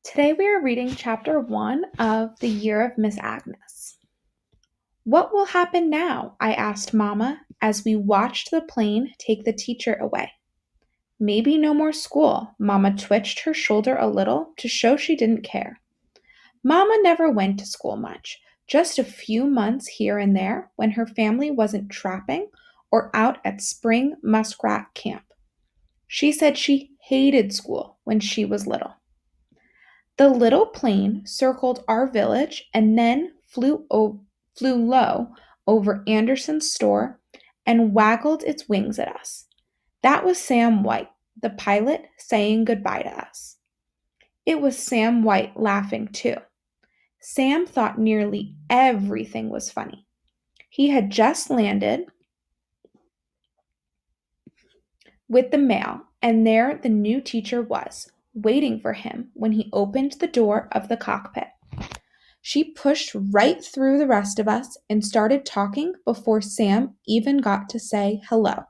Today we are reading chapter 1 of The Year of Miss Agnes. What will happen now? I asked Mama as we watched the plane take the teacher away. Maybe no more school. Mama twitched her shoulder a little to show she didn't care. Mama never went to school much, just a few months here and there when her family wasn't trapping or out at spring muskrat camp. She said she hated school when she was little. The little plane circled our village and then flew low over Anderson's store and waggled its wings at us. That was Sam White, the pilot, saying goodbye to us. It was Sam White laughing too. Sam thought nearly everything was funny. He had just landed with the mail, and there the new teacher was, waiting for him when he opened the door of the cockpit. She pushed right through the rest of us and started talking before Sam even got to say hello.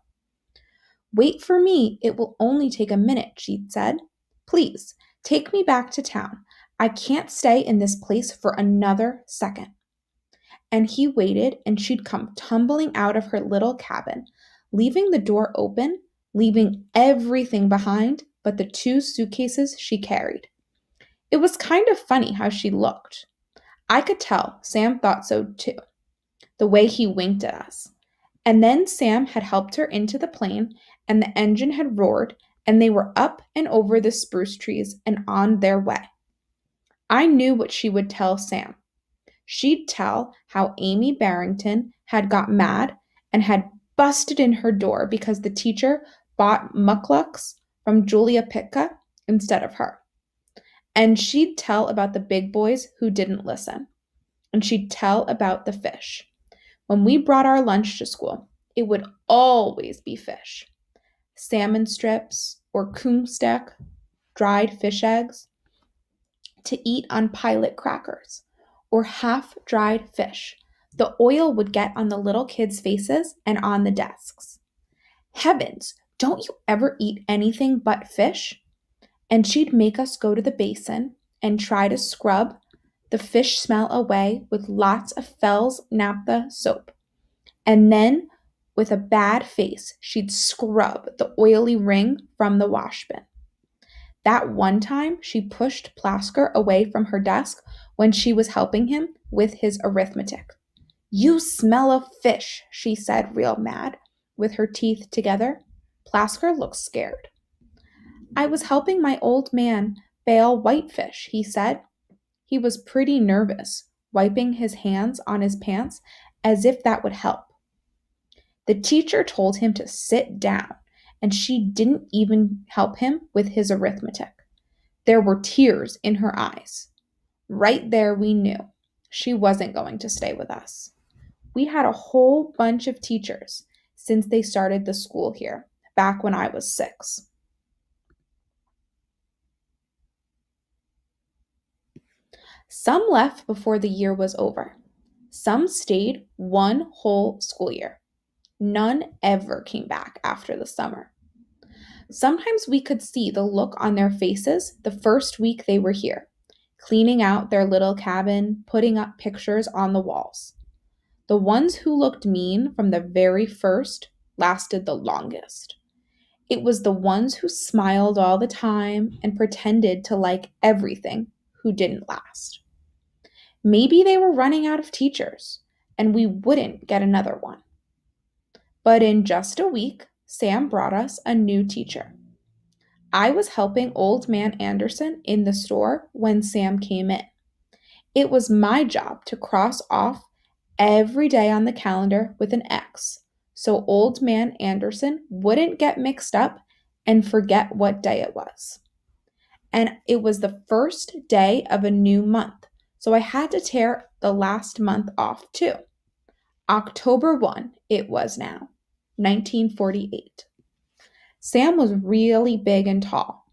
Wait for me, it will only take a minute, she said. Please, take me back to town. I can't stay in this place for another second. And he waited, and she'd come tumbling out of her little cabin, leaving the door open, leaving everything behind but the 2 suitcases she carried. It was kind of funny how she looked. I could tell Sam thought so too, the way he winked at us. And then Sam had helped her into the plane, and the engine had roared, and they were up and over the spruce trees and on their way. I knew what she would tell Sam. She'd tell how Amy Barrington had got mad and had busted in her door because the teacher bought mucklucks from Julia Pitka instead of her. And she'd tell about the big boys who didn't listen. And she'd tell about the fish. When we brought our lunch to school, it would always be fish. Salmon strips or coomstick, dried fish eggs, to eat on pilot crackers, or half-dried fish. The oil would get on the little kids' faces and on the desks. Heavens, don't you ever eat anything but fish? And she'd make us go to the basin and try to scrub the fish smell away with lots of Fell's naphtha soap. And then, with a bad face, she'd scrub the oily ring from the wash bin. That one time, she pushed Plasker away from her desk when she was helping him with his arithmetic. You smell of fish, she said, real mad, with her teeth together. Plasker looked scared. I was helping my old man bail whitefish, he said. He was pretty nervous, wiping his hands on his pants as if that would help. The teacher told him to sit down, and she didn't even help him with his arithmetic. There were tears in her eyes. Right there we knew she wasn't going to stay with us. We had a whole bunch of teachers since they started the school here, back when I was 6. Some left before the year was over. Some stayed one whole school year. None ever came back after the summer. Sometimes we could see the look on their faces the first week they were here, cleaning out their little cabin, putting up pictures on the walls. The ones who looked mean from the very first lasted the longest. It was the ones who smiled all the time and pretended to like everything who didn't last. Maybe they were running out of teachers, and we wouldn't get another one. But in just a week, Sam brought us a new teacher. I was helping Old Man Anderson in the store when Sam came in. It was my job to cross off every day on the calendar with an X, so Old Man Anderson wouldn't get mixed up and forget what day it was. And it was the first day of a new month, so I had to tear the last month off too. October 1 it was now, 1948. Sam was really big and tall,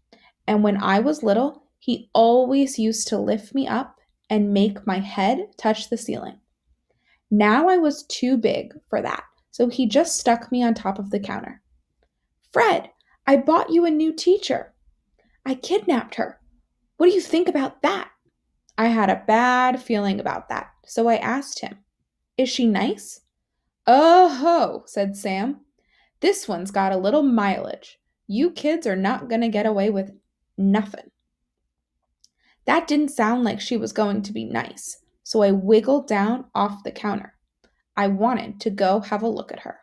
and when I was little, he always used to lift me up and make my head touch the ceiling. Now I was too big for that, so he just stuck me on top of the counter. Fred, I bought you a new teacher. I kidnapped her. What do you think about that? I had a bad feeling about that, so I asked him, Is she nice? Oh ho, said Sam. This one's got a little mileage. You kids are not going to get away with nothing. That didn't sound like she was going to be nice, so I wiggled down off the counter. I wanted to go have a look at her.